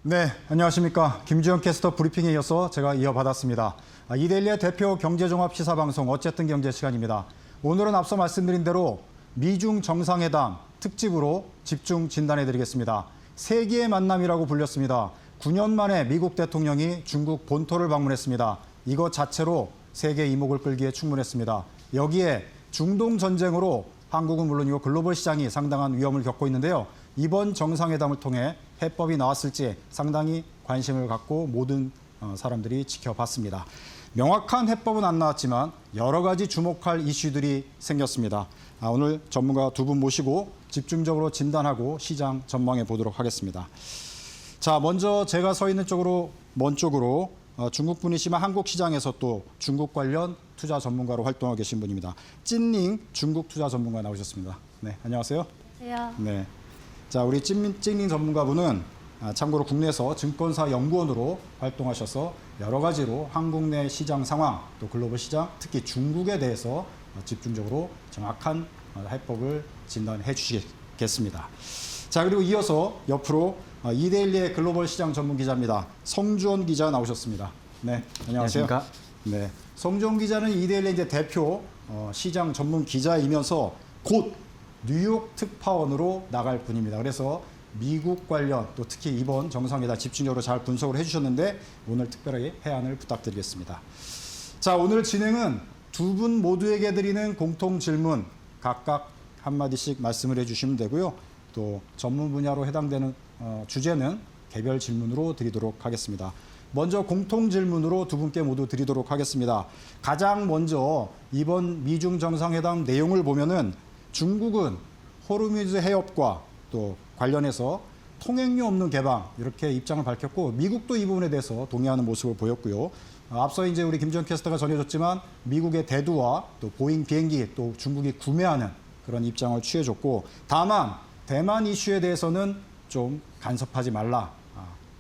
네, 안녕하십니까. 김주영 캐스터 브리핑에 이어서 제가 이어받았습니다. 이데일리의 대표 경제종합 시사방송 어쨌든 경제 시간입니다. 오늘은 앞서 말씀드린 대로 미중 정상회담 특집으로 집중 진단해드리겠습니다. 세기의 만남이라고 불렸습니다. 9년 만에 미국 대통령이 중국 본토를 방문했습니다. 이것 자체로 세계 이목을 끌기에 충분했습니다. 여기에 중동 전쟁으로 한국은 물론이고 글로벌 시장이 상당한 위험을 겪고 있는데요. 이번 정상회담을 통해 해법이 나왔을지 상당히 관심을 갖고 모든 사람들이 지켜봤습니다. 명확한 해법은 안 나왔지만 여러 가지 주목할 이슈들이 생겼습니다. 오늘 전문가 두 분 모시고 집중적으로 진단하고 시장 전망해 보도록 하겠습니다. 자, 먼저 제가 서 있는 쪽으로 먼 쪽으로 중국 분이시지만 한국 시장에서 또 중국 관련 투자 전문가로 활동하고 계신 분입니다. 찐닝 중국 투자 전문가 나오셨습니다. 네, 안녕하세요. 안녕하세요. 네. 자, 우리 찐닝 전문가분은 참고로 국내에서 증권사 연구원으로 활동하셔서 여러 가지로 한국 내 시장 상황, 또 글로벌 시장, 특히 중국에 대해서 집중적으로 정확한 해법을 진단해 주시겠습니다. 자, 그리고 이어서 옆으로 이데일리의 글로벌 시장 전문 기자입니다. 성주원 기자 나오셨습니다. 네, 안녕하세요. 안녕하십니까? 네, 성주원 기자는 이데일리 이제 대표 시장 전문 기자이면서 곧 뉴욕 특파원으로 나갈 분입니다. 그래서 미국 관련 또 특히 이번 정상회담 집중적으로 잘 분석을 해주셨는데 오늘 특별하게 해안을 부탁드리겠습니다. 자, 오늘 진행은 두 분 모두에게 드리는 공통 질문 각각 한마디씩 말씀을 해주시면 되고요. 또 전문 분야로 해당되는 주제는 개별 질문으로 드리도록 하겠습니다. 먼저 공통 질문으로 두 분께 모두 드리도록 하겠습니다. 가장 먼저 이번 미중 정상회담 내용을 보면은 중국은 호르무즈 해협과 또 관련해서 통행료 없는 개방 이렇게 입장을 밝혔고 미국도 이 부분에 대해서 동의하는 모습을 보였고요. 앞서 이제 우리 김주영 캐스터가 전해줬지만 미국의 대두와 또 보잉 비행기 또 중국이 구매하는 그런 입장을 취해줬고 다만 대만 이슈에 대해서는 좀 간섭하지 말라.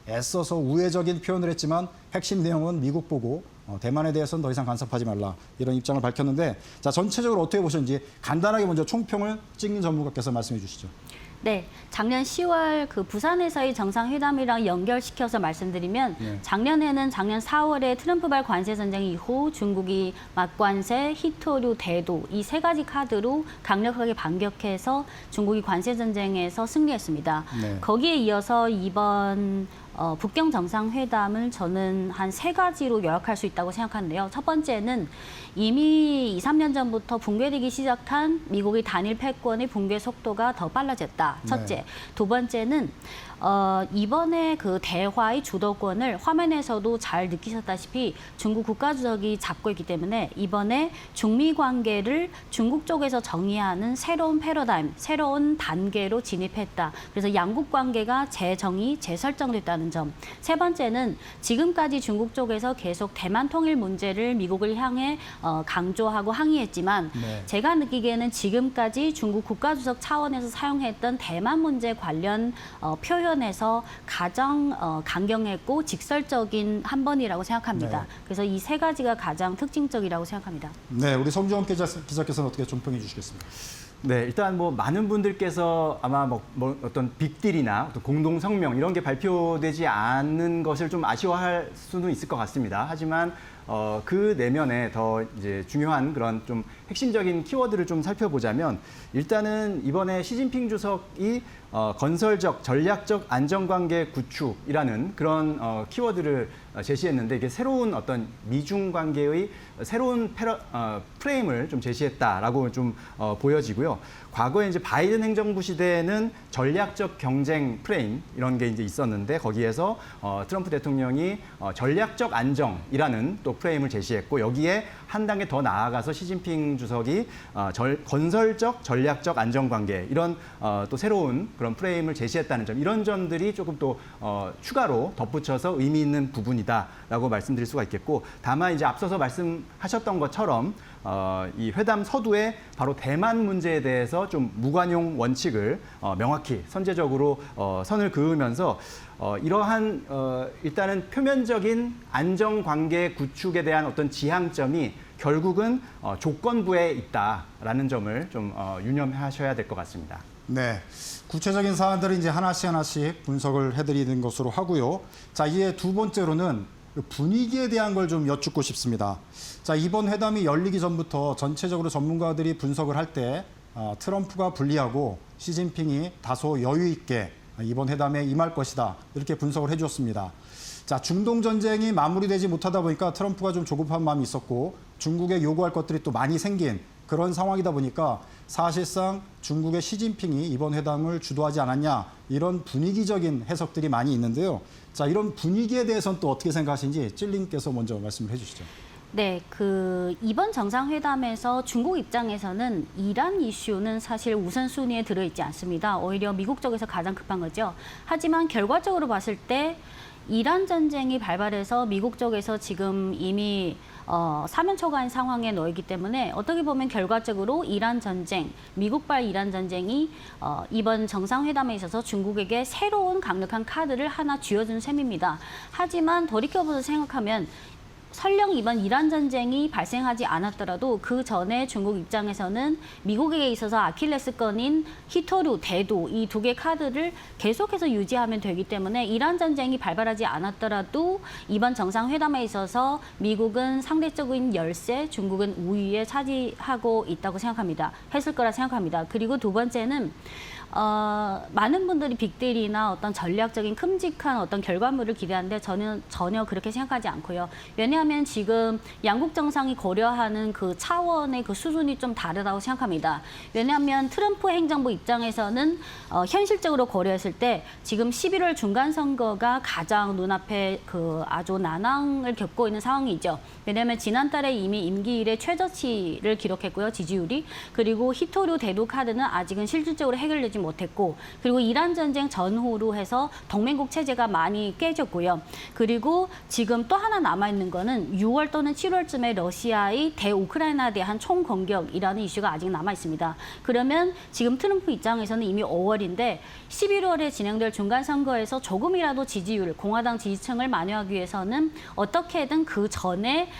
애써서 우회적인 표현을 했지만 핵심 내용은 미국 보고 대만에 대해서는 더 이상 간섭하지 말라 이런 입장을 밝혔는데 자 전체적으로 어떻게 보셨는지 간단하게 먼저 총평을 찐닝 전문가께서 말씀해 주시죠. 네, 작년 10월 그 부산에서의 정상회담이랑 연결시켜서 말씀드리면 작년 4월에 트럼프발 관세 전쟁 이후 중국이 맞관세, 히토류, 대도 이 세 가지 카드로 강력하게 반격해서 중국이 관세 전쟁에서 승리했습니다. 네. 거기에 이어서 이번 북경 정상회담을 저는 한 세 가지로 요약할 수 있다고 생각하는데요. 첫 번째는 이미 2, 3년 전부터 붕괴되기 시작한 미국의 단일 패권의 붕괴 속도가 더 빨라졌다. 첫째. 네. 두 번째는 이번에 그 대화의 주도권을 화면에서도 잘 느끼셨다시피 중국 국가주석이 잡고 있기 때문에 이번에 중미 관계를 중국 쪽에서 정의하는 새로운 패러다임, 새로운 단계로 진입했다. 그래서 양국 관계가 재정의, 재설정됐다는 점. 세 번째는 지금까지 중국 쪽에서 계속 대만 통일 문제를 미국을 향해 강조하고 항의했지만 네. 제가 느끼기에는 지금까지 중국 국가주석 차원에서 사용했던 대만 문제 관련 표현에서 가장 강경했고 직설적인 한 번이라고 생각합니다. 네. 그래서 이 세 가지가 가장 특징적이라고 생각합니다. 네, 우리 성주원 기자께서는 어떻게 총평해 주시겠습니까? 네, 일단 뭐 많은 분들께서 아마 뭐 어떤 빅딜이나 어떤 공동 성명 이런 게 발표되지 않는 것을 좀 아쉬워할 수는 있을 것 같습니다. 하지만 그 내면에 더 이제 중요한 그런 좀 핵심적인 키워드를 좀 살펴보자면 일단은 이번에 시진핑 주석이 건설적, 전략적 안정관계 구축이라는 그런 키워드를 제시했는데 이게 새로운 어떤 미중 관계의 새로운 프레임을 좀 제시했다라고 좀 보여지고요. 과거에 이제 바이든 행정부 시대에는 전략적 경쟁 프레임 이런 게 이제 있었는데 거기에서 트럼프 대통령이 전략적 안정이라는 또 프레임을 제시했고 여기에 한 단계 더 나아가서 시진핑 주석이 건설적, 전략적 안정관계 이런 또 새로운 그런 프레임을 제시했다는 점 이런 점들이 조금 또 추가로 덧붙여서 의미 있는 부분이다라고 말씀드릴 수가 있겠고 다만 이제 앞서서 말씀하셨던 것처럼 이 회담 서두에 바로 대만 문제에 대해서 좀 무관용 원칙을 명확히 선제적으로 선을 그으면서 이러한 일단은 표면적인 안정관계 구축에 대한 어떤 지향점이 결국은 조건부에 있다라는 점을 좀 유념하셔야 될 것 같습니다. 네. 구체적인 사안들을 이제 하나씩 분석을 해드리는 것으로 하고요. 자, 이제 두 번째로는 분위기에 대한 걸 좀 여쭙고 싶습니다. 자, 이번 회담이 열리기 전부터 전체적으로 전문가들이 분석을 할 때 트럼프가 불리하고 시진핑이 다소 여유 있게 이번 회담에 임할 것이다. 이렇게 분석을 해주었습니다. 자, 중동 전쟁이 마무리되지 못하다 보니까 트럼프가 좀 조급한 마음이 있었고 중국에 요구할 것들이 또 많이 생긴 그런 상황이다 보니까 사실상 중국의 시진핑이 이번 회담을 주도하지 않았냐 이런 분위기적인 해석들이 많이 있는데요. 자, 이런 분위기에 대해서는 또 어떻게 생각하시는지 찔님께서 먼저 말씀을 해주시죠. 네, 이번 정상회담에서 중국 입장에서는 이란 이슈는 사실 우선순위에 들어있지 않습니다. 오히려 미국 쪽에서 가장 급한 거죠. 하지만 결과적으로 봤을 때 이란 전쟁이 발발해서 미국 쪽에서 지금 이미 사면초가인 상황에 놓이기 때문에 어떻게 보면 결과적으로 이란 전쟁, 미국발 이란 전쟁이 이번 정상회담에 있어서 중국에게 새로운 강력한 카드를 하나 쥐어준 셈입니다. 하지만 돌이켜보서 생각하면 설령 이번 이란 전쟁이 발생하지 않았더라도 그 전에 중국 입장에서는 미국에게 있어서 아킬레스건인 히토류, 대도 이 두 개 카드를 계속해서 유지하면 되기 때문에 이란 전쟁이 발발하지 않았더라도 이번 정상회담에 있어서 미국은 상대적인 열세, 중국은 우위에 차지하고 있다고 생각합니다. 했을 거라 생각합니다. 그리고 두 번째는 많은 분들이 빅딜이나 어떤 전략적인 큼직한 어떤 결과물을 기대하는데 저는 전혀 그렇게 생각하지 않고요. 왜냐하면 지금 양국 정상이 고려하는 그 차원의 그 수준이 좀 다르다고 생각합니다. 왜냐하면 트럼프 행정부 입장에서는 현실적으로 고려했을 때 지금 11월 중간 선거가 가장 눈앞에 아주 난항을 겪고 있는 상황이죠. 왜냐하면 지난달에 이미 임기일에 최저치를 기록했고요, 지지율이. 그리고 히토류 대도 카드는 아직은 실질적으로 해결되지 못했고, 그리고 이란 전쟁 전후로 해서 동맹국 체제가 많이 깨졌고요. 그리고 지금 또 하나 남아있는 거는 6월 또는 7월쯤에 러시아의 대우크라이나에 대한 총공격이라는 이슈가 아직 남아있습니다. 그러면 지금 트럼프 입장에서는 이미 5월인데 11월에 진행될 중간선거에서 조금이라도 지지율, 공화당 지지층을 만회하기 위해서는 어떻게든 그 전에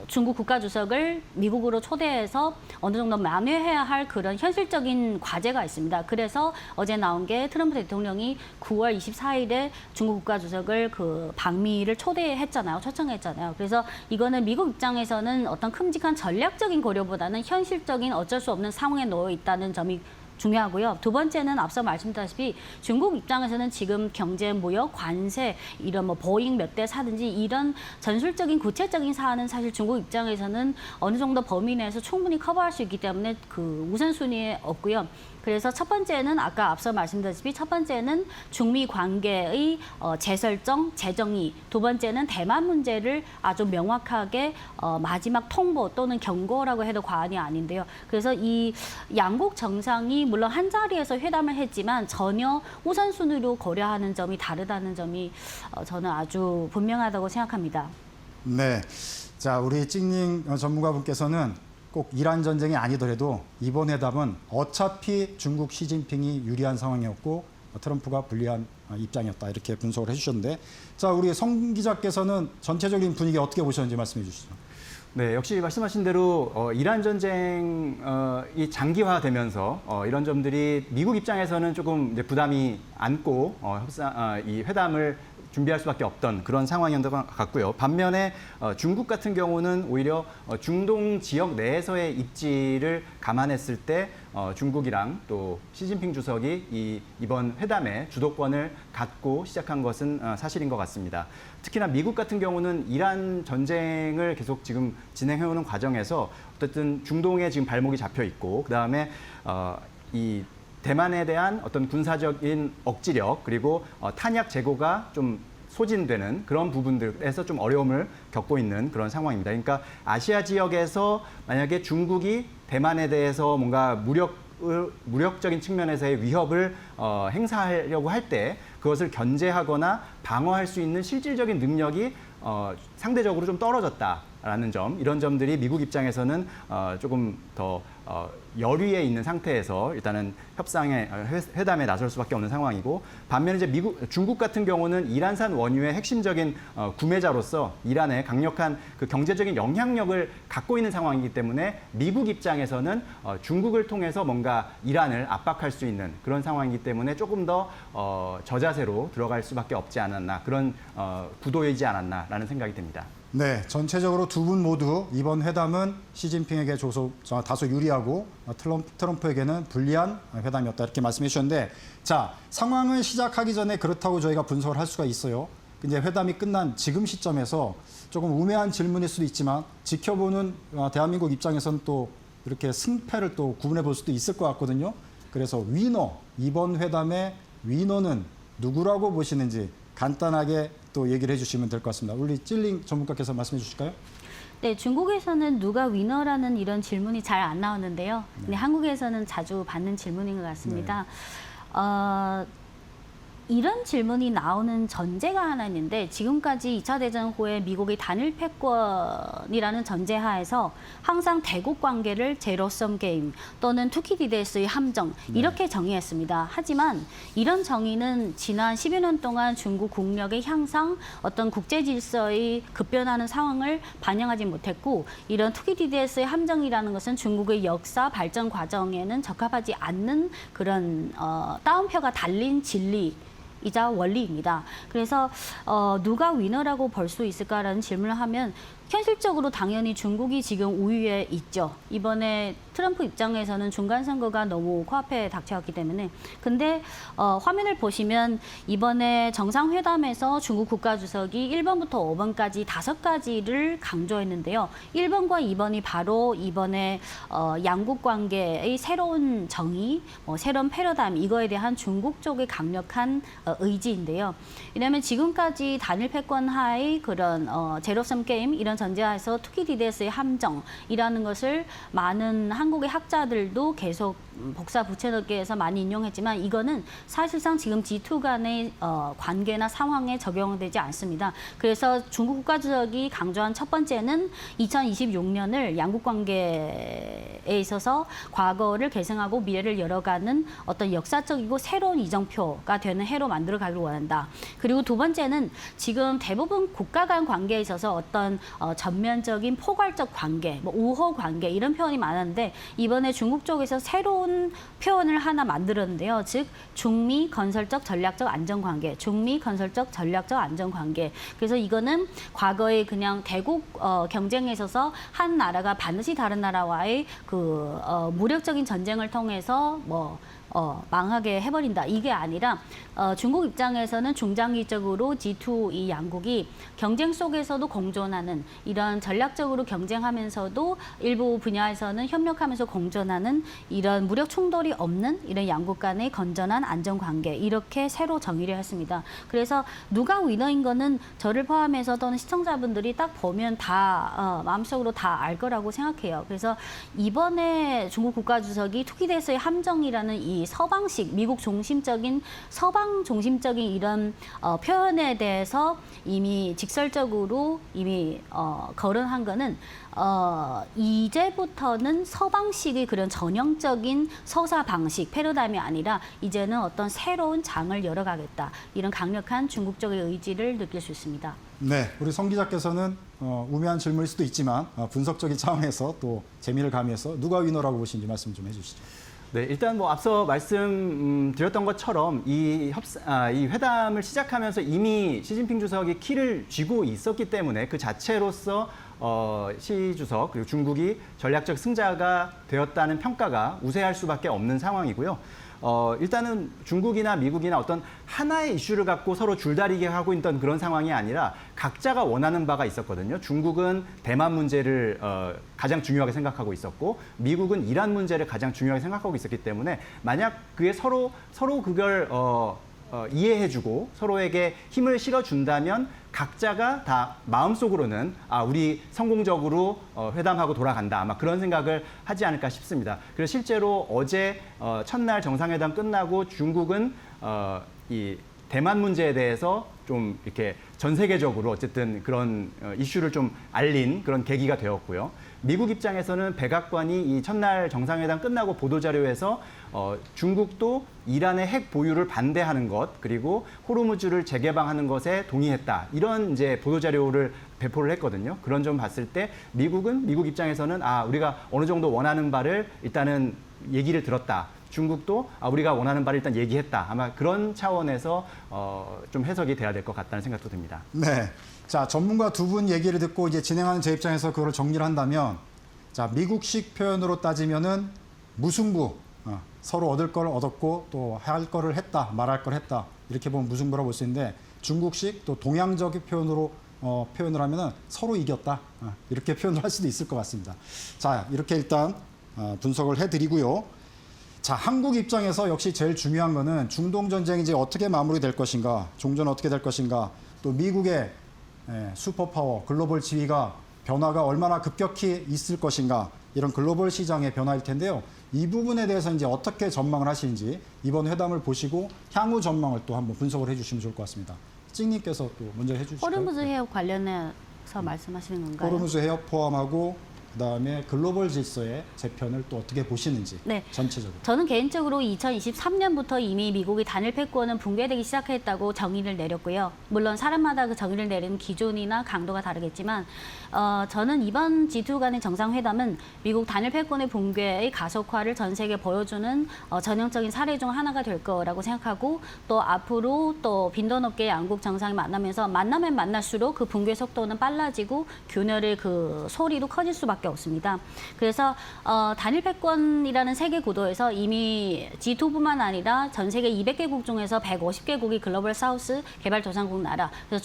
중국 국가주석을 미국으로 초대해서 어느 정도 만회해야 할 그런 현실적인 과제가 있습니다. 그래서 어제 나온 게 트럼프 대통령이 9월 24일에 중국 국가주석을 방미를 초청했잖아요. 그래서 이거는 미국 입장에서는 어떤 큼직한 전략적인 고려보다는 현실적인 어쩔 수 없는 상황에 놓여 있다는 점이 중요하고요. 두 번째는 앞서 말씀드렸다시피 중국 입장에서는 지금 경제, 무역, 관세 이런 보잉 몇 대 사든지 이런 전술적인 구체적인 사안은 사실 중국 입장에서는 어느 정도 범위 내에서 충분히 커버할 수 있기 때문에 우선순위에 없고요. 그래서 첫 번째는 아까 앞서 말씀드렸다시피 첫 번째는 중미 관계의 재설정, 재정의, 두 번째는 대만 문제를 아주 명확하게 마지막 통보 또는 경고라고 해도 과언이 아닌데요. 그래서 이 양국 정상이 물론 한 자리에서 회담을 했지만 전혀 우선순위로 고려하는 점이 다르다는 점이 저는 아주 분명하다고 생각합니다. 네. 자, 우리 찡닝 전문가분께서는 꼭 이란 전쟁이 아니더라도 이번 회담은 어차피 중국 시진핑이 유리한 상황이었고 트럼프가 불리한 입장이었다 이렇게 분석을 해주셨는데, 자, 우리 성 기자께서는 전체적인 분위기 어떻게 보셨는지 말씀해 주시죠. 네, 역시 말씀하신 대로 이란 전쟁이 장기화되면서 이런 점들이 미국 입장에서는 조금 이제 부담이 안고 이 회담을 준비할 수밖에 없던 그런 상황이었던 것 같고요. 반면에 중국 같은 경우는 오히려 중동 지역 내에서의 입지를 감안했을 때 중국이랑 또 시진핑 주석이 이번 회담의 주도권을 갖고 시작한 것은 사실인 것 같습니다. 특히나 미국 같은 경우는 이란 전쟁을 계속 지금 진행해오는 과정에서 어쨌든 중동에 지금 발목이 잡혀 있고, 그다음에 이 대만에 대한 어떤 군사적인 억지력 그리고 탄약 재고가 좀 소진되는 그런 부분들에서 좀 어려움을 겪고 있는 그런 상황입니다. 그러니까 아시아 지역에서 만약에 중국이 대만에 대해서 뭔가 무력적인 측면에서의 위협을 행사하려고 할 때 그것을 견제하거나 방어할 수 있는 실질적인 능력이 상대적으로 좀 떨어졌다. 라는 점, 이런 점들이 미국 입장에서는 조금 더 열위에 있는 상태에서 일단은 협상에 회담에 나설 수밖에 없는 상황이고, 반면에 이제 중국 같은 경우는 이란산 원유의 핵심적인 구매자로서 이란에 강력한 그 경제적인 영향력을 갖고 있는 상황이기 때문에 미국 입장에서는 중국을 통해서 뭔가 이란을 압박할 수 있는 그런 상황이기 때문에 조금 더 저자세로 들어갈 수밖에 없지 않았나, 그런 구도이지 않았나라는 생각이 듭니다. 네, 전체적으로 두 분 모두 이번 회담은 시진핑에게 다소 유리하고 트럼프에게는 불리한 회담이었다, 이렇게 말씀해 주셨는데, 자, 상황을 시작하기 전에 그렇다고 저희가 분석을 할 수가 있어요. 이제 회담이 끝난 지금 시점에서 조금 우매한 질문일 수도 있지만 지켜보는 대한민국 입장에서는 또 이렇게 승패를 또 구분해 볼 수도 있을 것 같거든요. 그래서 이번 회담의 위너는 누구라고 보시는지 간단하게 또 얘기를 해주시면 될 것 같습니다. 우리 찔링 전문가께서 말씀해 주실까요? 네, 중국에서는 누가 위너라는 이런 질문이 잘 안 나오는데요. 근데 한국에서는 자주 받는 질문인 것 같습니다. 이런 질문이 나오는 전제가 하나 있는데, 지금까지 2차 대전 후에 미국이 단일 패권이라는 전제하에서 항상 대국 관계를 제로섬 게임 또는 투키디데스의 함정, 이렇게 정의했습니다. 하지만 이런 정의는 지난 10여 년 동안 중국 국력의 향상, 어떤 국제 질서의 급변하는 상황을 반영하지 못했고, 이런 투키디데스의 함정이라는 것은 중국의 역사 발전 과정에는 적합하지 않는 그런 따옴표가 달린 진리 이자 원리입니다. 그래서 누가 위너라고 볼 수 있을까라는 질문을 하면 현실적으로 당연히 중국이 지금 우위에 있죠. 이번에 트럼프 입장에서는 중간 선거가 너무 코앞에 닥쳐왔기 때문에. 근데 화면을 보시면 이번에 정상회담에서 중국 국가주석이 1번부터 5번까지 5가지를 강조했는데요. 1번과 2번이 바로 이번에 양국 관계의 새로운 정의, 새로운 패러다임, 이거에 대한 중국 쪽의 강력한 의지인데요. 왜냐하면 지금까지 단일 패권 하의 그런 제로섬 게임, 이런 전제하에서 투키디데스의 함정이라는 것을 많은 한국의 학자들도 계속 복사 붙여넣기 해서 많이 인용했지만, 이거는 사실상 지금 G2 간의 관계나 상황에 적용되지 않습니다. 그래서 중국 국가주석이 강조한 첫 번째는 2026년을 양국 관계에 있어서 과거를 계승하고 미래를 열어가는 어떤 역사적이고 새로운 이정표가 되는 해로 만들어가길 원한다. 그리고 두 번째는 지금 대부분 국가 간 관계에 있어서 어떤 전면적인 포괄적 관계, 우호 관계, 이런 표현이 많았는데, 이번에 중국 쪽에서 새로운 표현을 하나 만들었는데요. 즉 중미 건설적 전략적 안정관계, 중미 건설적 전략적 안정관계. 그래서 이거는 과거에 그냥 대국 경쟁에 있어서 한 나라가 반드시 다른 나라와의 그 무력적인 전쟁을 통해서 망하게 해버린다, 이게 아니라 중국 입장에서는 중장기적으로 G2 이 양국이 경쟁 속에서도 공존하는, 이런 전략적으로 경쟁하면서도 일부 분야에서는 협력하면서 공존하는, 이런 무력 충돌이 없는 이런 양국 간의 건전한 안정관계, 이렇게 새로 정의를 했습니다. 그래서 누가 위너인 거는 저를 포함해서 또는 시청자분들이 딱 보면 다 마음속으로 다 알 거라고 생각해요. 그래서 이번에 중국 국가주석이 투키데스의 함정이라는 이 서방식, 미국 중심적인 서방 중심적인 이런 표현에 대해서 이미 직설적으로 이미 거론한 거는 이제부터는 서방식의 그런 전형적인 서사 방식, 패러다임이 아니라 이제는 어떤 새로운 장을 열어가겠다, 이런 강력한 중국 쪽의 의지를 느낄 수 있습니다. 네, 우리 성 기자께서는 우매한 질문일 수도 있지만 분석적인 차원에서 또 재미를 가미해서 누가 위너라고 보시는지 말씀 좀 해주시죠. 네, 일단 앞서 말씀드렸던 것처럼 이 회담을 시작하면서 이미 시진핑 주석이 키를 쥐고 있었기 때문에 그 자체로서 시 주석 그리고 중국이 전략적 승자가 되었다는 평가가 우세할 수밖에 없는 상황이고요. 일단은 중국이나 미국이나 어떤 하나의 이슈를 갖고 서로 줄다리기 하고 있던 그런 상황이 아니라 각자가 원하는 바가 있었거든요. 중국은 대만 문제를 가장 중요하게 생각하고 있었고, 미국은 이란 문제를 가장 중요하게 생각하고 있었기 때문에 만약 그게 서로 그걸 이해해주고 서로에게 힘을 실어준다면 각자가 다 마음속으로는 우리 성공적으로 회담하고 돌아간다, 아마 그런 생각을 하지 않을까 싶습니다. 그래서 실제로 어제 첫날 정상회담 끝나고 중국은 이 대만 문제에 대해서 좀 이렇게 전 세계적으로 어쨌든 그런 이슈를 좀 알린 그런 계기가 되었고요. 미국 입장에서는 백악관이 이 첫날 정상회담 끝나고 보도자료에서 중국도 이란의 핵 보유를 반대하는 것, 그리고 호르무즈를 재개방하는 것에 동의했다. 이런 이제 보도자료를 배포를 했거든요. 그런 점 봤을 때 미국 입장에서는 우리가 어느 정도 원하는 바를 일단은 얘기를 들었다. 중국도 우리가 원하는 바를 일단 얘기했다. 아마 그런 차원에서 좀 해석이 돼야 될 것 같다는 생각도 듭니다. 네. 자, 전문가 두 분 얘기를 듣고 이제 진행하는 제 입장에서 그걸 정리를 한다면, 자, 미국식 표현으로 따지면은 무승부, 서로 얻을 걸 얻었고 또 할 거를 했다, 말할 걸 했다, 이렇게 보면 무승부라고 볼 수 있는데, 중국식 또 동양적인 표현으로 표현을 하면은 서로 이겼다, 이렇게 표현을 할 수도 있을 것 같습니다. 자, 이렇게 일단 분석을 해드리고요. 자, 한국 입장에서 역시 제일 중요한 거는 중동 전쟁이 이제 어떻게 마무리될 것인가, 종전 어떻게 될 것인가, 또 미국의 슈퍼파워, 글로벌 지위가 변화가 얼마나 급격히 있을 것인가, 이런 글로벌 시장의 변화일 텐데요. 이 부분에 대해서 이제 어떻게 전망을 하시는지 이번 회담을 보시고 향후 전망을 또 한번 분석을 해주시면 좋을 것 같습니다. 찡님께서 또 먼저 해주실까요? 호르무즈 해협 관련해서 말씀하시는 건가요? 호르무즈 해협 포함하고 그다음에 글로벌 질서의 재편을 또 어떻게 보시는지 네. 전체적으로. 저는 개인적으로 2023년부터 이미 미국이 단일 패권은 붕괴되기 시작했다고 정의를 내렸고요. 물론 사람마다 그 정의를 내리는 기준이나 강도가 다르겠지만 저는 이번 G2 간의 정상회담은 미국 단일 패권의 붕괴의 가속화를 전 세계에 보여주는 전형적인 사례 중 하나가 될 거라고 생각하고, 또 앞으로 또 빈도 높게 양국 정상이 만나면서 만나면 만날수록 그 붕괴 속도는 빨라지고 균열의 그 소리도 커질 수밖에 없습니다. 그래서 단일 패권이라는 세계 구도에서 이미 G2뿐만 아니라 전 세계 200개국 중에서 150개국이 글로벌 사우스 개발도상국 나라. 그래서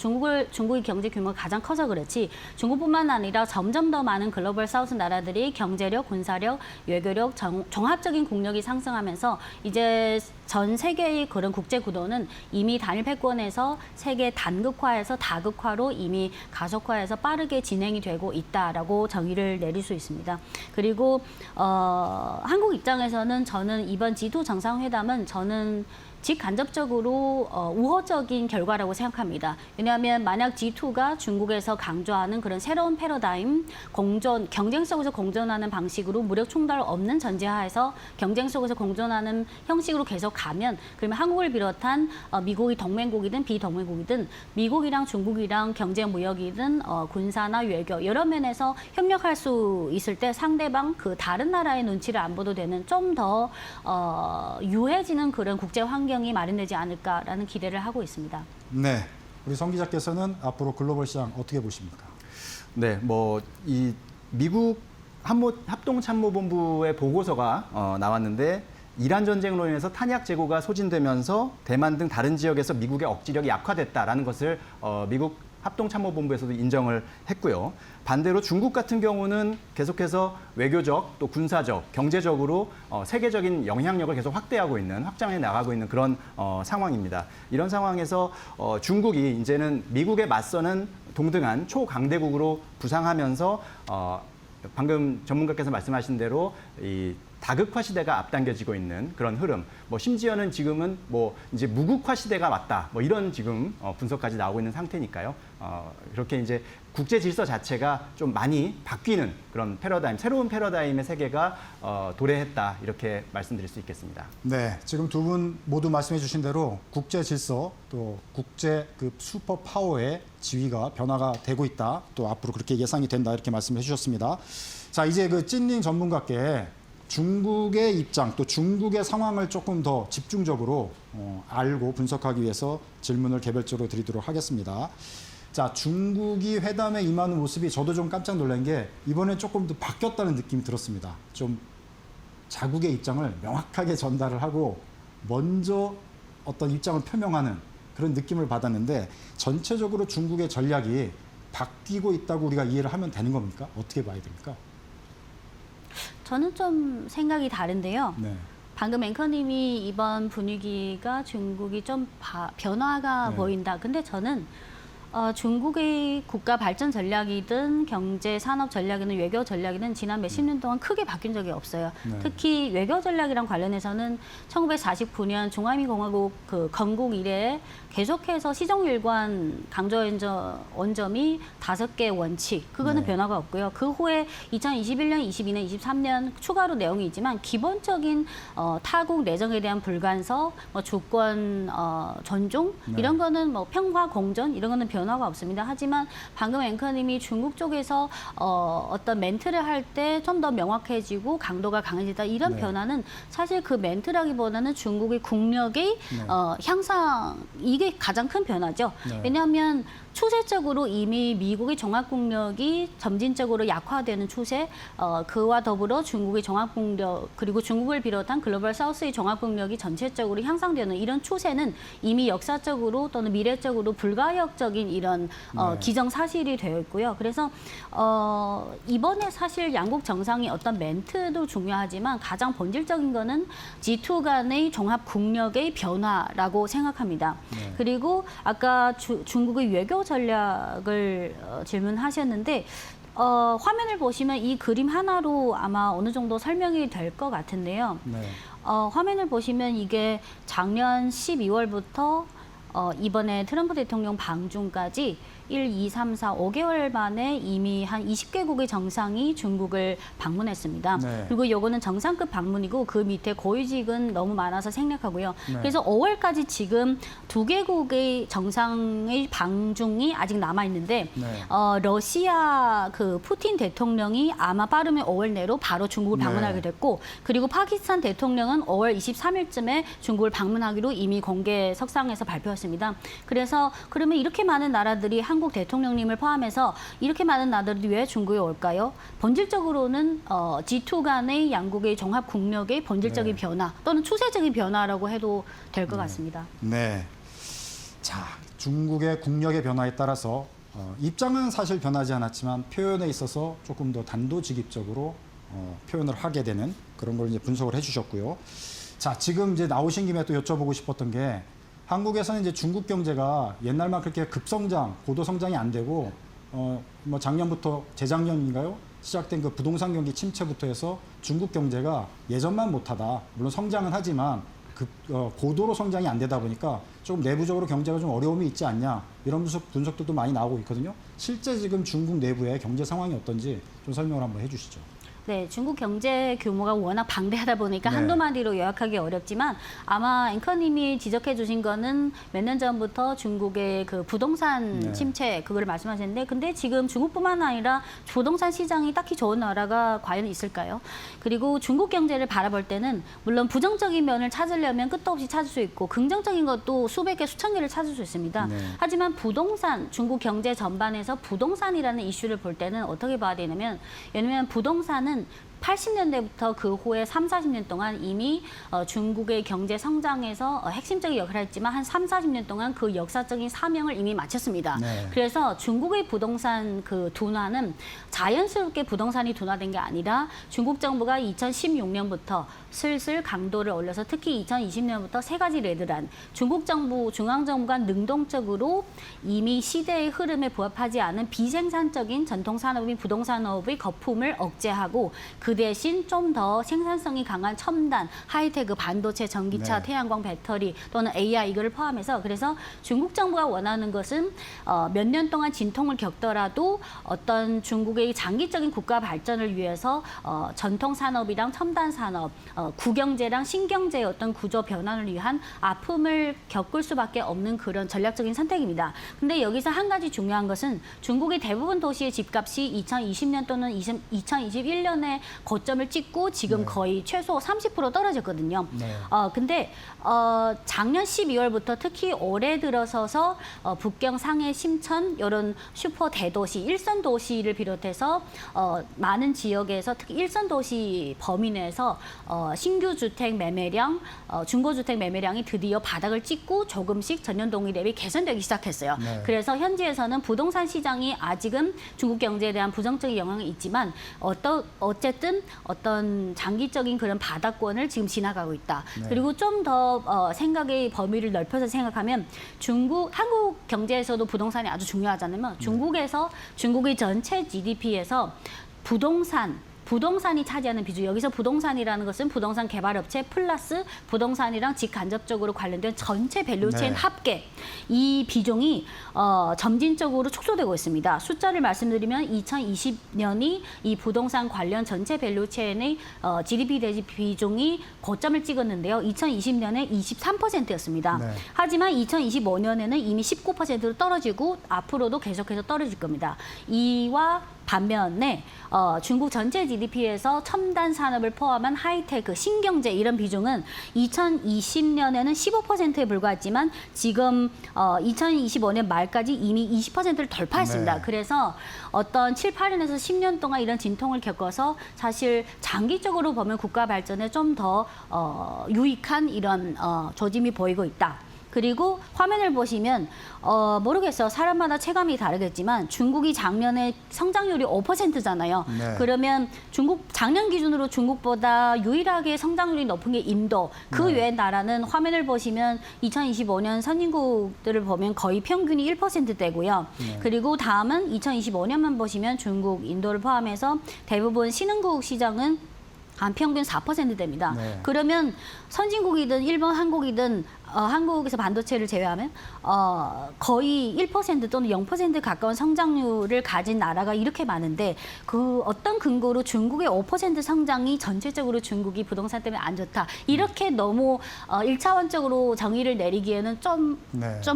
중국의 경제 규모가 가장 커서 그렇지, 중국뿐만 아니라 점점 더 많은 글로벌 사우스 나라들이 경제력, 군사력, 외교력, 종합적인 국력이 상승하면서 이제 전 세계의 그런 국제 구도는 이미 단일 패권에서 세계 단극화에서 다극화로 이미 가속화해서 빠르게 진행이 되고 있다라고 정의를 내릴 수 있습니다. 그리고 한국 입장에서는 저는 이번 G2 정상회담은 저는 직간접적으로 우호적인 결과라고 생각합니다. 왜냐하면 만약 G2가 중국에서 강조하는 그런 새로운 패러다임, 경쟁 속에서 공존하는 방식으로 무력 충돌 없는 전제하에서 경쟁 속에서 공존하는 형식으로 계속 가면, 그러면 한국을 비롯한 미국이 동맹국이든 비동맹국이든 미국이랑 중국이랑 경제 무역이든 군사나 외교 여러 면에서 협력할 수 있을 때 상대방 그 다른 나라의 눈치를 안 봐도 되는 좀 더 유해지는 그런 국제 환경이 마련되지 않을까라는 기대를 하고 있습니다. 네, 우리 성 기자께서는 앞으로 글로벌 시장 어떻게 보십니까? 네, 이 미국 합동참모본부의 보고서가 나왔는데, 이란 전쟁으로 인해서 탄약 재고가 소진되면서 대만 등 다른 지역에서 미국의 억지력이 약화됐다라는 것을 미국 합동참모본부에서도 인정을 했고요. 반대로 중국 같은 경우는 계속해서 외교적, 또 군사적, 경제적으로 세계적인 영향력을 계속 확장해 나가고 있는 그런 상황입니다. 이런 상황에서 중국이 이제는 미국에 맞서는 동등한 초강대국으로 부상하면서 방금 전문가께서 말씀하신 대로 이 다극화 시대가 앞당겨지고 있는 그런 흐름, 심지어는 지금은 이제 무국화 시대가 왔다, 이런 지금 분석까지 나오고 있는 상태니까요. 이렇게 이제 국제 질서 자체가 좀 많이 바뀌는 그런 새로운 패러다임의 세계가 도래했다, 이렇게 말씀드릴 수 있겠습니다. 네, 지금 두 분 모두 말씀해 주신 대로 국제 질서, 또 국제급 슈퍼 파워의 지위가 변화가 되고 있다, 또 앞으로 그렇게 예상이 된다, 이렇게 말씀해 주셨습니다. 자, 이제 그 찐닝 전문가께 중국의 입장, 또 중국의 상황을 조금 더 집중적으로 알고 분석하기 위해서 질문을 개별적으로 드리도록 하겠습니다. 자, 중국이 회담에 임하는 모습이 저도 좀 깜짝 놀란 게 이번에 조금 더 바뀌었다는 느낌이 들었습니다. 좀 자국의 입장을 명확하게 전달을 하고 먼저 어떤 입장을 표명하는 그런 느낌을 받았는데, 전체적으로 중국의 전략이 바뀌고 있다고 우리가 이해를 하면 되는 겁니까? 어떻게 봐야 됩니까? 저는 좀 생각이 다른데요. 네. 방금 앵커님이 이번 분위기가 중국이 좀 변화가 네. 보인다. 근데 저는 중국의 국가 발전 전략이든 경제 산업 전략이든 외교 전략이든 지난 몇십 년 동안 크게 바뀐 적이 없어요. 네. 특히 외교 전략이랑 관련해서는 1949년 중华民国공화국 그 건국 이래에 계속해서 시정일관 강조 원점이 5개 원칙, 그거는 네. 변화가 없고요. 그 후에 2021년, 22년, 23년 추가로 내용이 있지만 기본적인 타국 내정에 대한 불간섭, 뭐 주권 존중 네. 이런 거는 뭐 평화 공존 이런 거는 변화가 없습니다. 하지만 방금 앵커님이 중국 쪽에서 어떤 멘트를 할 때 좀 더 명확해지고 강도가 강해지다 이런 네. 변화는 사실 그 멘트라기보다는 중국의 국력의 네. 향상 이게 가장 큰 변화죠. 네. 왜냐하면 추세적으로 이미 미국의 종합국력이 점진적으로 약화되는 추세, 그와 더불어 중국의 종합국력 그리고 중국을 비롯한 글로벌 사우스의 종합국력이 전체적으로 향상되는 이런 추세는 이미 역사적으로 또는 미래적으로 불가역적인 이런 네. 기정사실이 되어 있고요. 그래서 이번에 사실 양국 정상이 어떤 멘트도 중요하지만 가장 본질적인 거는 G2 간의 종합국력의 변화라고 생각합니다. 네. 그리고 아까 중국의 외교 전략을 질문하셨는데 화면을 보시면 이 그림 하나로 아마 어느 정도 설명이 될 것 같은데요. 네. 화면을 보시면 이게 작년 12월부터 이번에 트럼프 대통령 방중까지 1, 2, 3, 4, 5개월 만에 이미 한 20개국의 정상이 중국을 방문했습니다. 네. 그리고 이거는 정상급 방문이고 그 밑에 고위직은 너무 많아서 생략하고요. 네. 그래서 5월까지 지금 2개국의 정상의 방중이 아직 남아 있는데 네. 러시아 그 푸틴 대통령이 아마 빠르면 5월 내로 바로 중국을 네. 방문하게 됐고 그리고 파키스탄 대통령은 5월 23일쯤에 중국을 방문하기로 이미 공개 석상에서 발표했습니다. 그래서 그러면 이렇게 많은 나라들이 한국 대통령님을 포함해서 이렇게 많은 나라들이 왜 중국에 올까요? 본질적으로는 G2 간의 양국의 종합 국력의 본질적인 네. 변화 또는 추세적인 변화라고 해도 될 것 같습니다. 네. 자, 중국의 국력의 변화에 따라서 입장은 사실 변하지 않았지만 표현에 있어서 조금 더 단도직입적으로 표현을 하게 되는 그런 걸 이제 분석을 해주셨고요. 자, 지금 이제 나오신 김에 또 여쭤보고 싶었던 게 한국에서는 이제 중국 경제가 옛날만큼 그렇게 급성장, 고도 성장이 안 되고 뭐 작년부터 재작년인가요? 시작된 그 부동산 경기 침체부터 해서 중국 경제가 예전만 못하다. 물론 성장은 하지만 고도로 성장이 안 되다 보니까 조금 내부적으로 경제가 좀 어려움이 있지 않냐 이런 분석들도 많이 나오고 있거든요. 실제 지금 중국 내부의 경제 상황이 어떤지 좀 설명을 한번 해주시죠. 네, 중국 경제 규모가 워낙 방대하다 보니까 네. 한두 마디로 요약하기 어렵지만 아마 앵커님이 지적해 주신 거는 몇 년 전부터 중국의 그 부동산 네. 침체 그걸 말씀하셨는데 근데 지금 중국뿐만 아니라 부동산 시장이 딱히 좋은 나라가 과연 있을까요? 그리고 중국 경제를 바라볼 때는 물론 부정적인 면을 찾으려면 끝도 없이 찾을 수 있고 긍정적인 것도 수백 개, 수천 개를 찾을 수 있습니다. 네. 하지만 부동산, 중국 경제 전반에서 부동산이라는 이슈를 볼 때는 어떻게 봐야 되냐면 왜냐면 부동산은 80년대부터 그 후에 3, 40년 동안 이미 중국의 경제 성장에서 핵심적인 역할을 했지만 한 3, 40년 동안 그 역사적인 사명을 이미 마쳤습니다. 네. 그래서 중국의 부동산 그 둔화는 자연스럽게 부동산이 둔화된 게 아니라 중국 정부가 2016년부터 슬슬 강도를 올려서 특히 2020년부터 세 가지 레드란 중국 정부, 중앙정부가 능동적으로 이미 시대의 흐름에 부합하지 않은 비생산적인 전통산업인 부동산업의 거품을 억제하고 그 대신 좀 더 생산성이 강한 첨단, 하이테크, 반도체, 전기차, 네. 태양광 배터리 또는 AI 이거를 포함해서 그래서 중국 정부가 원하는 것은 몇 년 동안 진통을 겪더라도 어떤 중국의 장기적인 국가 발전을 위해서 전통 산업이랑 첨단 산업, 구경제랑 신경제의 어떤 구조 변환을 위한 아픔을 겪을 수밖에 없는 그런 전략적인 선택입니다. 근데 여기서 한 가지 중요한 것은 중국의 대부분 도시의 집값이 2020년 또는 2021년에 고점을 찍고 지금 네. 거의 최소 30% 떨어졌거든요. 네. 근데 작년 12월부터 특히 올해 들어서서 북경, 상해, 심천 이런 슈퍼 대도시, 일선 도시를 비롯해서 많은 지역에서 특히 일선 도시 범위 내에서 신규 주택 매매량, 중고 주택 매매량이 드디어 바닥을 찍고 조금씩 전년 동기 대비 개선되기 시작했어요. 네. 그래서 현지에서는 부동산 시장이 아직은 중국 경제에 대한 부정적인 영향이 있지만 어쨌든 어쨌든 어떤 장기적인 그런 바닥권을 지금 지나가고 있다. 네. 그리고 좀 더 생각의 범위를 넓혀서 생각하면 한국 경제에서도 부동산이 아주 중요하잖아요. 중국의 전체 GDP에서 부동산이 차지하는 비중, 여기서 부동산이라는 것은 부동산 개발업체 플러스 부동산이랑 직간접적으로 관련된 전체 밸류체인 네. 합계, 이 비중이 점진적으로 축소되고 있습니다. 숫자를 말씀드리면 2020년이 이 부동산 관련 전체 밸류체인의 GDP 대비 비중이 고점을 찍었는데요. 2020년에 23%였습니다. 네. 하지만 2025년에는 이미 19%로 떨어지고 앞으로도 계속해서 떨어질 겁니다. 이와 반면에 중국 전체 GDP에서 첨단 산업을 포함한 하이테크, 신경제 이런 비중은 2020년에는 15%에 불과했지만 지금 2025년 말까지 이미 20%를 돌파했습니다. 네. 그래서 어떤 7, 8년에서 10년 동안 이런 진통을 겪어서 사실 장기적으로 보면 국가 발전에 좀 더 유익한 이런 조짐이 보이고 있다. 그리고 화면을 보시면 모르겠어요. 사람마다 체감이 다르겠지만 중국이 작년에 성장률이 5%잖아요. 네. 그러면 작년 기준으로 중국보다 유일하게 성장률이 높은 게 인도. 그 네. 외 나라는 화면을 보시면 2025년 선진국들을 보면 거의 평균이 1%대고요. 네. 그리고 다음은 2025년만 보시면 중국, 인도를 포함해서 대부분 신흥국 시장은 한 평균 4%됩니다. 네. 그러면 선진국이든 일본, 한국이든 한국에서 반도체를 제외하면 거의 1% 또는 0% 가까운 성장률을 가진 나라가 이렇게 많은데 그 어떤 근거로 중국의 5% 성장이 전체적으로 중국이 부동산 때문에 안 좋다. 이렇게 너무 일차원적으로 정의를 내리기에는 좀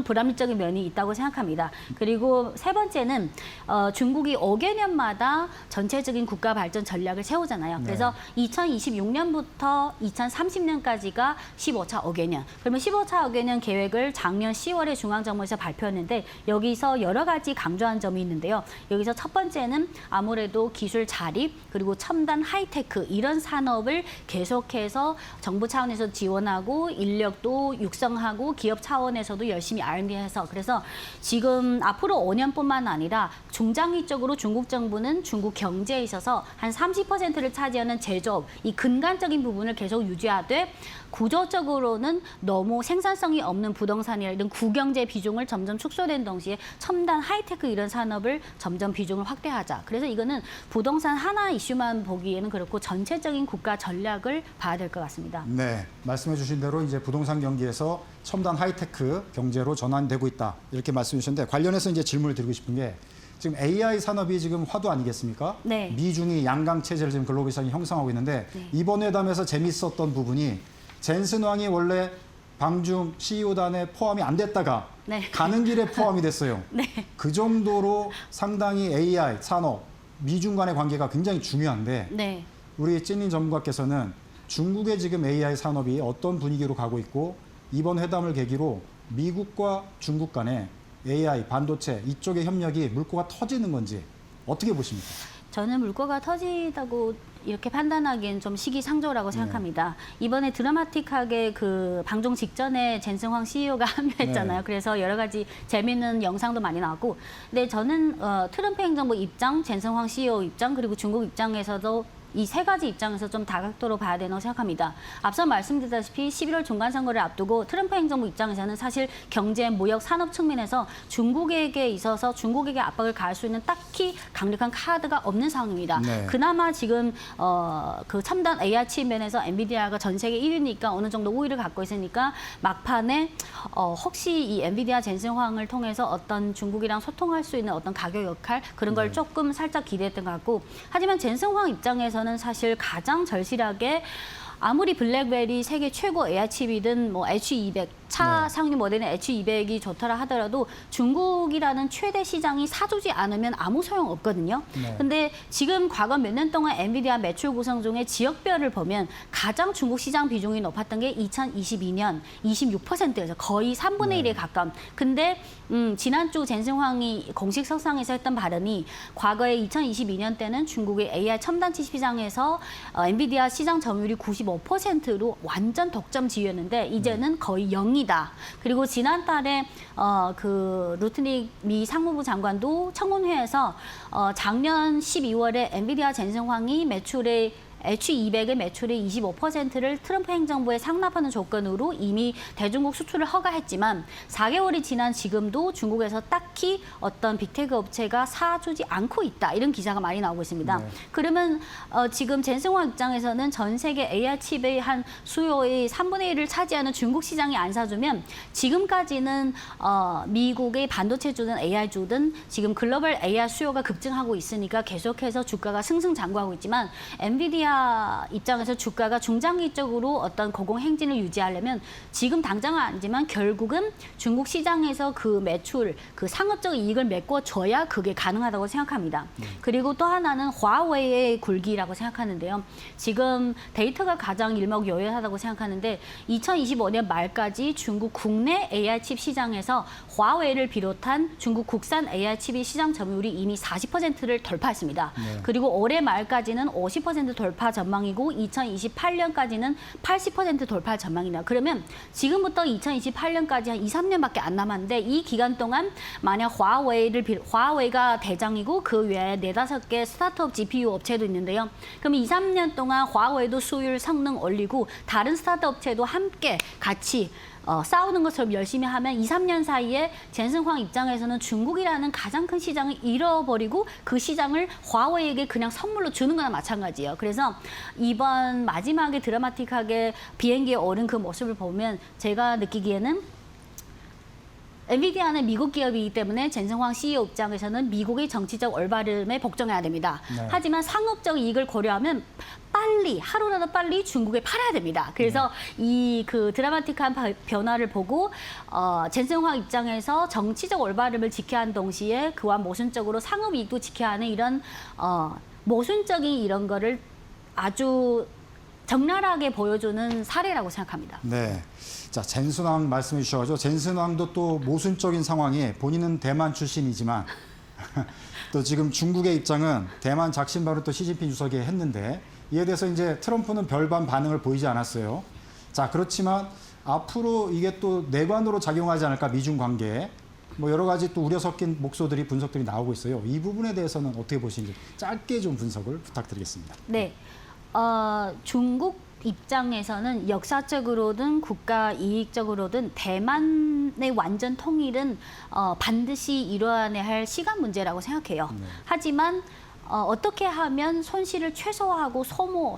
불합리적인 면이 있다고 생각합니다. 그리고 세 번째는 중국이 5개년마다 전체적인 국가 발전 전략을 세우잖아요. 네. 그래서 2026년부터 2030년까지가 15차 5개년. 그러면 15차 5개년 계획을 작년 10월에 중앙정부에서 발표했는데 여기서 여러 가지 강조한 점이 있는데요. 여기서 첫 번째는 아무래도 기술 자립 그리고 첨단 하이테크 이런 산업을 계속해서 정부 차원에서 지원하고 인력도 육성하고 기업 차원에서도 열심히 R&D해서 그래서 지금 앞으로 5년뿐만 아니라 중장기적으로 중국 정부는 중국 경제에 있어서 한 30%를 차지하는 제조업 이 근간적인 부분을 계속 유지하되 구조적으로는 너무 생산성이 없는 부동산이나 이런 구경제 비중을 점점 축소된 동시에 첨단 하이테크 이런 산업을 점점 비중을 확대하자. 그래서 이거는 부동산 하나 이슈만 보기에는 그렇고 전체적인 국가 전략을 봐야 될 것 같습니다. 네, 말씀해 주신 대로 이제 부동산 경기에서 첨단 하이테크 경제로 전환되고 있다. 이렇게 말씀해 주셨는데 관련해서 이제 질문을 드리고 싶은 게 지금 AI 산업이 지금 화두 아니겠습니까? 네. 미중이 양강 체제를 지금 글로벌시장이 형성하고 있는데 네. 이번 회담에서 재밌었던 부분이 젠슨 왕이 원래 방중 CEO단에 포함이 안 됐다가 네. 가는 길에 포함이 됐어요. 네. 그 정도로 상당히 AI 산업, 미중 간의 관계가 굉장히 중요한데 네. 우리 찐린 전문가께서는 중국의 지금 AI 산업이 어떤 분위기로 가고 있고 이번 회담을 계기로 미국과 중국 간에 AI, 반도체 이쪽의 협력이 물꼬가 터지는 건지 어떻게 보십니까? 저는 물꼬가 터지다고 이렇게 판단하기엔 좀 시기상조라고 생각합니다. 이번에 드라마틱하게 그 방송 직전에 젠슨황 CEO가 합류했잖아요. 네. 그래서 여러 가지 재미있는 영상도 많이 나왔고, 근데 저는 트럼프 행정부 입장, 젠슨황 CEO 입장, 그리고 중국 입장에서도 이 세 가지 입장에서 좀 다각도로 봐야 된다고 생각합니다. 앞서 말씀드렸다시피 11월 중간선거를 앞두고 트럼프 행정부 입장에서는 사실 경제, 무역, 산업 측면에서 중국에게 있어서 중국에게 압박을 가할 수 있는 딱히 강력한 카드가 없는 상황입니다. 네. 그나마 지금 그 첨단 AI 측면에서 엔비디아가 전 세계 1위니까 어느 정도 우위를 갖고 있으니까 막판에 혹시 이 엔비디아 젠슨황을 통해서 어떤 중국이랑 소통할 수 있는 어떤 가격 역할 그런 걸 조금 살짝 기대했던 것 같고 하지만 젠슨황 입장에서는 사실 가장 절실하게 아무리 블랙베리 세계 최고 AI 칩이든 뭐 H200 차 상류 모델인 H200이 좋더라 하더라도 중국이라는 최대 시장이 사주지 않으면 아무 소용 없거든요. 네. 근데 지금 과거 몇 년 동안 엔비디아 매출 구성 중에 지역별을 보면 가장 중국 시장 비중이 높았던 게 2022년 26%여서 거의 3분의 1에 가까운. 근데 지난주 젠슨황이 공식 석상에서 했던 발언이 과거에 2022년 때는 중국의 AI 첨단 칩 시장에서 엔비디아 시장 점유율이 95%로 완전 독점 지위였는데 이제는 거의 0이 아니다. 그리고 지난달에 그 루트닉 미 상무부 장관도 청문회에서 작년 12월에 엔비디아 젠슨황이 매출의 H200의 매출의 25%를 트럼프 행정부에 상납하는 조건으로 이미 대중국 수출을 허가했지만 4개월이 지난 지금도 중국에서 딱히 어떤 빅테크 업체가 사주지 않고 있다. 이런 기사가 많이 나오고 있습니다. 네. 그러면 지금 젠슨황 입장에서는 전 세계 AI 칩의 한 수요의 3분의 1을 차지하는 중국 시장이 안 사주면 지금까지는 미국의 반도체주든 AI주든 지금 글로벌 AI 수요가 급증하고 있으니까 계속해서 주가가 승승장구하고 있지만 엔비디아 입장에서 주가가 중장기적으로 어떤 고공행진을 유지하려면 지금 당장은 아니지만 결국은 중국 시장에서 그 매출, 그 상업적 이익을 메꿔줘야 그게 가능하다고 생각합니다. 그리고 또 하나는 화웨이의 굴기라고 생각하는데요. 지금 데이터가 가장 일목요연하다고 생각하는데 2025년 말까지 중국 국내 AI 칩 시장에서 화웨이를 비롯한 중국 국산 AI 칩의 시장 점유율이 이미 40%를 돌파했습니다. 그리고 올해 말까지는 50% 돌파 전망이고 2028년까지는 80% 돌파 전망이다. 그러면 지금부터 2028년까지 한 2, 3년밖에 안 남았는데 이 기간 동안 만약 화웨이가 대장이고 그 외에 4, 5개 스타트업 GPU 업체도 있는데요. 그럼 2, 3년 동안 화웨이도 수율 성능 올리고 다른 스타트업 업체도 함께 같이 싸우는 것처럼 열심히 하면 2, 3년 사이에 젠슨황 입장에서는 중국이라는 가장 큰 시장을 잃어버리고 그 시장을 화웨이에게 그냥 선물로 주는 거나 마찬가지예요. 그래서 이번 마지막에 드라마틱하게 비행기에 오른 그 모습을 보면 제가 느끼기에는 엔비디아는 미국 기업이기 때문에 젠슨황 CEO 입장에서는 미국의 정치적 올바름에 복종해야 됩니다. 네. 하지만 상업적 이익을 고려하면 빨리 하루라도 빨리 중국에 팔아야 됩니다. 그래서 이 그 드라마틱한 변화를 보고 젠슨황 입장에서 정치적 올바름을 지켜야 하는 동시에 그와 모순적으로 상업 이익도 지켜야 하는 이런 모순적인 이런 거를 아주 적나라하게 보여주는 사례라고 생각합니다. 네. 자, 젠슨황 말씀해 주셔가지고 젠슨황도 또 모순적인 상황이 본인은 대만 출신이지만 또 지금 중국의 입장은 대만 작심발을 또 시진핑 주석이 했는데 이에 대해서 이제 트럼프는 별반 반응을 보이지 않았어요. 자, 그렇지만 앞으로 이게 또 내관으로 작용하지 않을까 미중 관계에 뭐 여러 가지 또 우려 섞인 목소들이 분석들이 나오고 있어요. 이 부분에 대해서는 어떻게 보시는지 짧게 좀 분석을 부탁드리겠습니다. 네. 중국 입장에서는 역사적으로든 국가 이익적으로든 대만의 완전 통일은 반드시 이뤄내야 할 시간 문제라고 생각해요. 하지만 어떻게 하면 손실을 최소화하고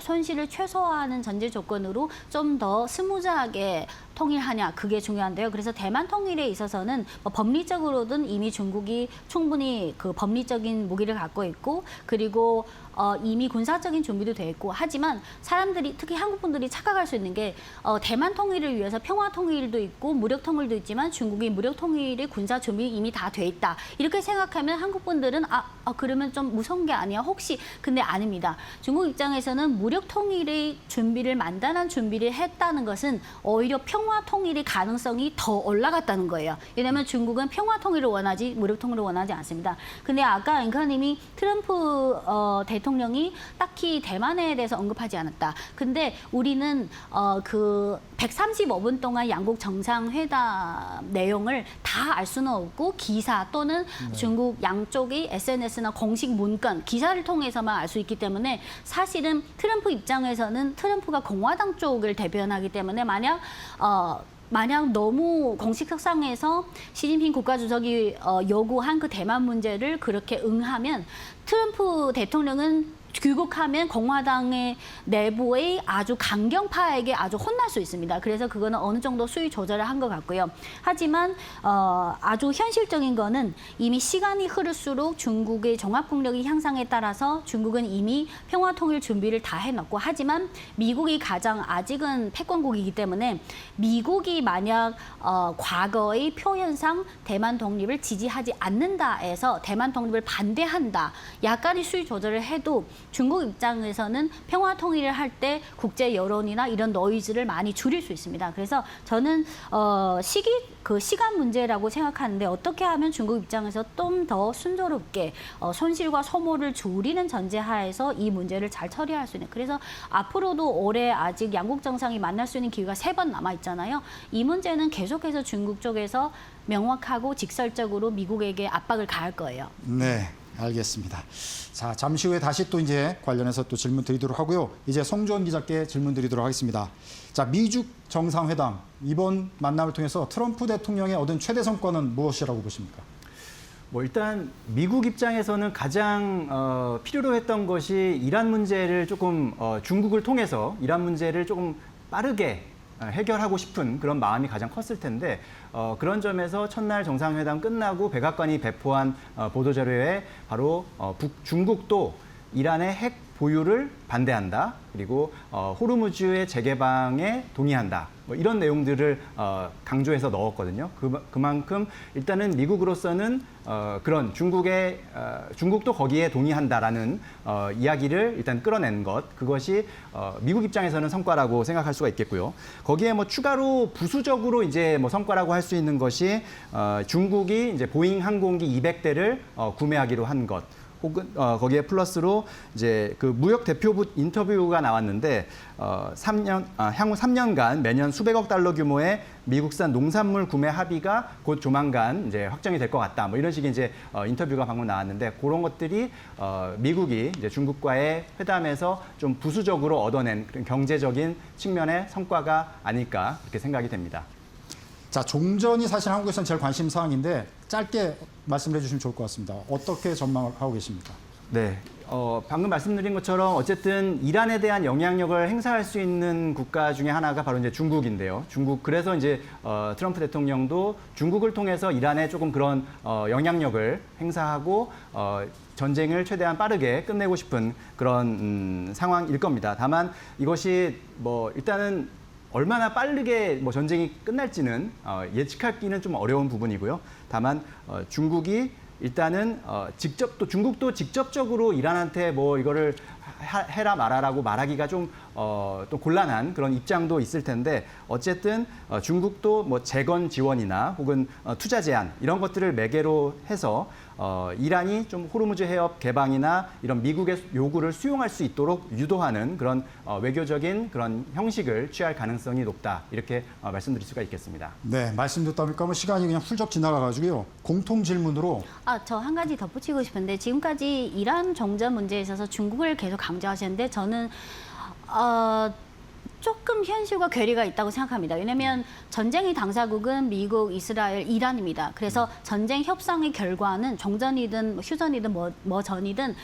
손실을 최소화하는 전제 조건으로 좀 더 스무즈하게 통일하냐, 그게 중요한데요. 그래서 대만 통일에 있어서는 법리적으로든 이미 중국이 충분히 그 법리적인 무기를 갖고 있고, 그리고 이미 군사적인 준비도 돼 있고, 하지만 사람들이, 특히 한국 분들이 착각할 수 있는 게 대만 통일을 위해서 평화 통일도 있고 무력 통일도 있지만 중국이 무력 통일의 군사 준비 이미 다 돼 있다. 이렇게 생각하면 한국 분들은 그러면 좀 무서운 게 아니야. 혹시 근데 아닙니다. 중국 입장에서는 무력 통일의 준비를 만단한 준비를 했다는 것은 오히려 평화 통일의 가능성이 더 올라갔다는 거예요. 왜냐하면 중국은 평화 통일을 원하지 무력 통일을 원하지 않습니다. 근데 아까 앵커님이 트럼프 대통령이 딱히 대만에 대해서 언급하지 않았다. 근데 우리는 그 135분 동안 양국 정상회담 내용을 다 알 수는 없고 기사 또는 중국 양쪽의 SNS나 공식 문건, 기사를 통해서만 알 수 있기 때문에 사실은 트럼프 입장에서는 트럼프가 공화당 쪽을 대변하기 때문에 만약 너무 공식 석상에서 시진핑 국가주석이 요구한 그 대만 문제를 그렇게 응하면 트럼프 대통령은 귀국하면 공화당의 내부의 아주 강경파에게 아주 혼날 수 있습니다. 그래서 그거는 어느 정도 수위 조절을 한 것 같고요. 하지만 아주 현실적인 거는 이미 시간이 흐를수록 중국의 종합국력의 향상에 따라서 중국은 이미 평화통일 준비를 다 해놓고, 하지만 미국이 가장 아직은 패권국이기 때문에 미국이 만약 과거의 표현상 대만 독립을 지지하지 않는다 해서 대만 독립을 반대한다, 약간의 수위 조절을 해도 중국 입장에서는 평화 통일을 할 때 국제 여론이나 이런 노이즈를 많이 줄일 수 있습니다. 그래서 저는 시간 문제라고 생각하는데 어떻게 하면 중국 입장에서 좀 더 순조롭게 손실과 소모를 줄이는 전제하에서 이 문제를 잘 처리할 수 있는. 그래서 앞으로도 올해 아직 양국 정상이 만날 수 있는 기회가 3번 남아 있잖아요. 이 문제는 계속해서 중국 쪽에서 명확하고 직설적으로 미국에게 압박을 가할 거예요. 네, 알겠습니다. 자, 잠시 후에 다시 또 이제 관련해서 또 질문 드리도록 하고요. 이제 송주원 기자께 질문 드리도록 하겠습니다. 자, 미중 정상회담 이번 만남을 통해서 트럼프 대통령의 얻은 최대 성과는 무엇이라고 보십니까? 뭐 일단 미국 입장에서는 가장 필요로 했던 것이 이란 문제를 조금 중국을 통해서 이란 문제를 조금 빠르게 해결하고 싶은 그런 마음이 가장 컸을 텐데 그런 점에서 첫날 정상회담 끝나고 백악관이 배포한 보도자료에 바로 중국도 이란의 핵 보유를 반대한다. 그리고 호르무즈의 재개방에 동의한다. 뭐 이런 내용들을 강조해서 넣었거든요. 그만큼 일단은 미국으로서는 그런 중국도 거기에 동의한다라는 이야기를 일단 끌어낸 것, 그것이 미국 입장에서는 성과라고 생각할 수가 있겠고요. 거기에 뭐 추가로 부수적으로 이제 뭐 성과라고 할 수 있는 것이 중국이 이제 보잉 항공기 200대를 구매하기로 한 것. 혹은 거기에 플러스로 이제 그 무역 대표부 인터뷰가 나왔는데 향후 3년간 매년 수백억 달러 규모의 미국산 농산물 구매 합의가 곧 조만간 이제 확정이 될 것 같다. 뭐 이런 식의 이제 인터뷰가 방금 나왔는데 그런 것들이 미국이 이제 중국과의 회담에서 좀 부수적으로 얻어낸 그런 경제적인 측면의 성과가 아닐까 그렇게 생각이 됩니다. 자, 종전이 사실 한국에서는 제일 관심 사항인데 짧게 말씀해 주시면 좋을 것 같습니다. 어떻게 전망하고 계십니까? 네. 방금 말씀드린 것처럼 어쨌든 이란에 대한 영향력을 행사할 수 있는 국가 중에 하나가 바로 이제 중국인데요. 그래서 이제 트럼프 대통령도 중국을 통해서 이란에 조금 그런 영향력을 행사하고 전쟁을 최대한 빠르게 끝내고 싶은 그런 상황일 겁니다. 다만 이것이 뭐 일단은 얼마나 빠르게 뭐 전쟁이 끝날지는 예측하기는 좀 어려운 부분이고요. 다만 중국이 일단은 또 중국도 직접적으로 이란한테 뭐 이거를 해라 말아라고 말하기가 좀 또 곤란한 그런 입장도 있을 텐데 어쨌든 중국도 뭐 재건 지원이나 혹은 투자 제한 이런 것들을 매개로 해서 이란이 좀 호르무즈 해협 개방이나 이런 미국의 요구를 수용할 수 있도록 유도하는 그런 외교적인 그런 형식을 취할 가능성이 높다 이렇게 말씀드릴 수가 있겠습니다. 네, 말씀 듣다 보니까 뭐 시간이 그냥 훌쩍 지나가가지고요. 공통 질문으로 저 한 가지 덧붙이고 싶은데 지금까지 이란 정전 문제에 있어서 중국을 계속 강조하시는데 저는 조금 현실과 괴리가 있다고 생각합니다. 왜냐하면 전쟁의 당사국은 미국, 이스라엘, 이란입니다. 그래서 전쟁 협상의 결과는 정전이든 휴전이든 뭐 전이든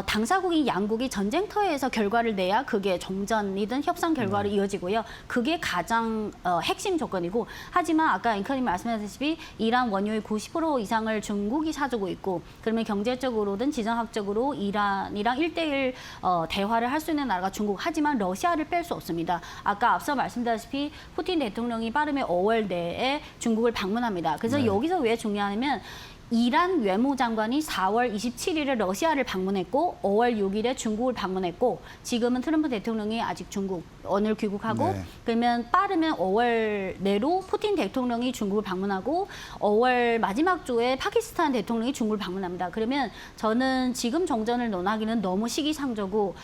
당사국인 양국이 전쟁터에서 결과를 내야 그게 정전이든 협상 결과로 이어지고요. 그게 가장 핵심 조건이고 하지만 아까 앵커님 말씀하셨다시피 이란 원유의 90% 이상을 중국이 사주고 있고 그러면 경제적으로든 지정학적으로 이란이랑 1대1 대화를 할 수 있는 나라가 중국. 하지만 러시아를 뺄 수 없습니다. 아까 앞서 말씀드렸다시피 푸틴 대통령이 빠르면 5월 내에 중국을 방문합니다. 그래서 여기서 왜 중요하냐면 이란 외무장관이 4월 27일에 러시아를 방문했고 5월 6일에 중국을 방문했고 지금은 트럼프 대통령이 아직 중국 오늘 귀국하고 그러면 빠르면 5월 내로 푸틴 대통령이 중국을 방문하고 5월 마지막 주에 파키스탄 대통령이 중국을 방문합니다. 그러면 저는 지금 정전을 논하기는 너무 시기상조고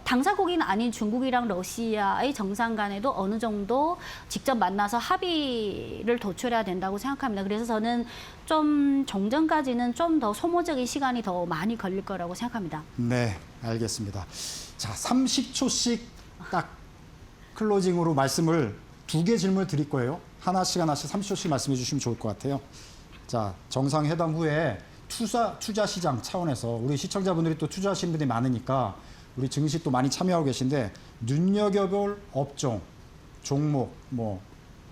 당사국인 아닌 중국이랑 러시아의 정상 간에도 어느 정도 직접 만나서 합의를 도출해야 된다고 생각합니다. 그래서 저는 좀 정전까지는 좀 더 소모적인 시간이 더 많이 걸릴 거라고 생각합니다. 네, 알겠습니다. 자, 30초씩 딱 클로징으로 말씀을 2개 질문을 드릴 거예요. 하나씩 30초씩 말씀해 주시면 좋을 것 같아요. 자, 정상회담 후에 투자 시장 차원에서 우리 시청자분들이 또 투자하시는 분들이 많으니까 우리 증시 또 많이 참여하고 계신데 눈여겨볼 업종, 종목 뭐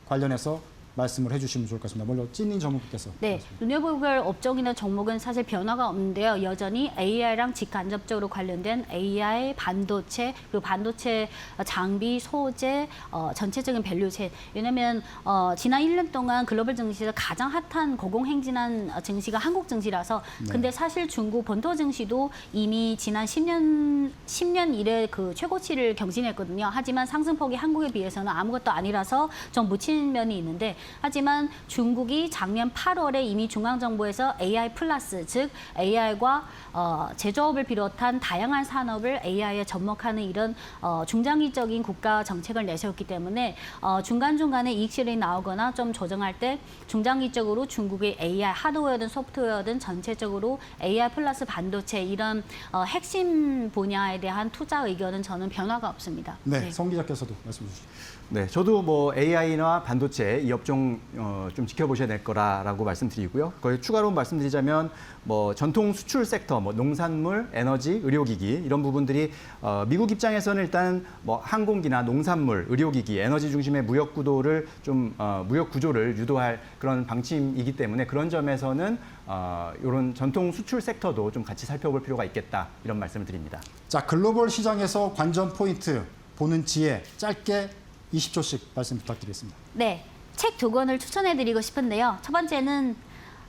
관련해서 말씀을 해주시면 좋을 것 같습니다. 먼저 찐인 전문가께서. 네, 눈여볼 업종이나 종목은 사실 변화가 없는데요. 여전히 AI랑 직간접적으로 관련된 AI, 반도체, 그리고 반도체 장비, 소재, 전체적인 밸류체. 왜냐하면 지난 1년 동안 글로벌 증시에서 가장 핫한 고공행진한 증시가 한국 증시라서 근데 사실 중국 본토 증시도 이미 지난 10년 이래 그 최고치를 경신했거든요. 하지만 상승폭이 한국에 비해서는 아무것도 아니라서 좀 묻힌 면이 있는데 하지만 중국이 작년 8월에 이미 중앙정부에서 AI 플러스, 즉 AI과 제조업을 비롯한 다양한 산업을 AI에 접목하는 이런 중장기적인 국가 정책을 내세웠기 때문에 중간중간에 이익실이 나오거나 좀 조정할 때 중장기적으로 중국의 AI 하드웨어든 소프트웨어든 전체적으로 AI 플러스 반도체 이런 핵심 분야에 대한 투자 의견은 저는 변화가 없습니다. 네, 성 기자께서도 말씀해 주시죠. 네, 저도 뭐 AI나 반도체 이 업종 좀 지켜보셔야 될 거라고 말씀드리고요. 거기 추가로 말씀드리자면 뭐 전통 수출 섹터, 뭐 농산물, 에너지, 의료기기 이런 부분들이 미국 입장에서는 일단 뭐 항공기나 농산물, 의료기기, 에너지 중심의 무역 구도를 좀 무역 구조를 유도할 그런 방침이기 때문에 그런 점에서는 이런 전통 수출 섹터도 좀 같이 살펴볼 필요가 있겠다 이런 말씀을 드립니다. 자, 글로벌 시장에서 관전 포인트 보는 지혜 짧게 20초씩 말씀 부탁드리겠습니다. 네, 책 두 권을 추천해드리고 싶은데요. 첫 번째는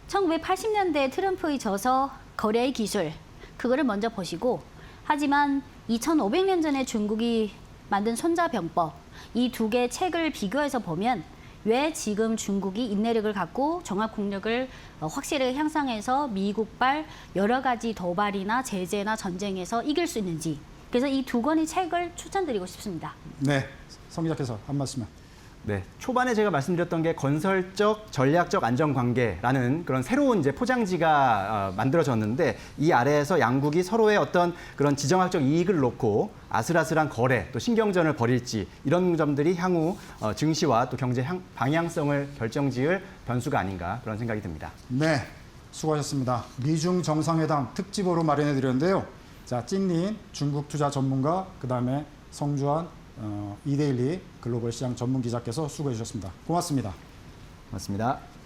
1980년대 트럼프의 저서 거래의 기술, 그거를 먼저 보시고 하지만 2500년 전에 중국이 만든 손자병법, 이 두 개의 책을 비교해서 보면 왜 지금 중국이 인내력을 갖고 종합국력을 확실히 향상해서 미국발 여러 가지 도발이나 제재나 전쟁에서 이길 수 있는지, 그래서 이 두 권의 책을 추천드리고 싶습니다. 네, 성 기자께서 한 말씀만. 네, 초반에 제가 말씀드렸던 게 건설적, 전략적 안전관계라는 그런 새로운 이제 포장지가 만들어졌는데 이 아래에서 양국이 서로의 어떤 그런 지정학적 이익을 놓고 아슬아슬한 거래, 또 신경전을 벌일지 이런 점들이 향후 증시와 또 경제 방향성을 결정지을 변수가 아닌가 그런 생각이 듭니다. 네, 수고하셨습니다. 미중 정상회담 특집으로 마련해 드렸는데요. 자, 찐린 중국 투자 전문가, 그다음에 성주환 이데일리 글로벌 시장 전문 기자께서 수고해 주셨습니다. 고맙습니다. 고맙습니다.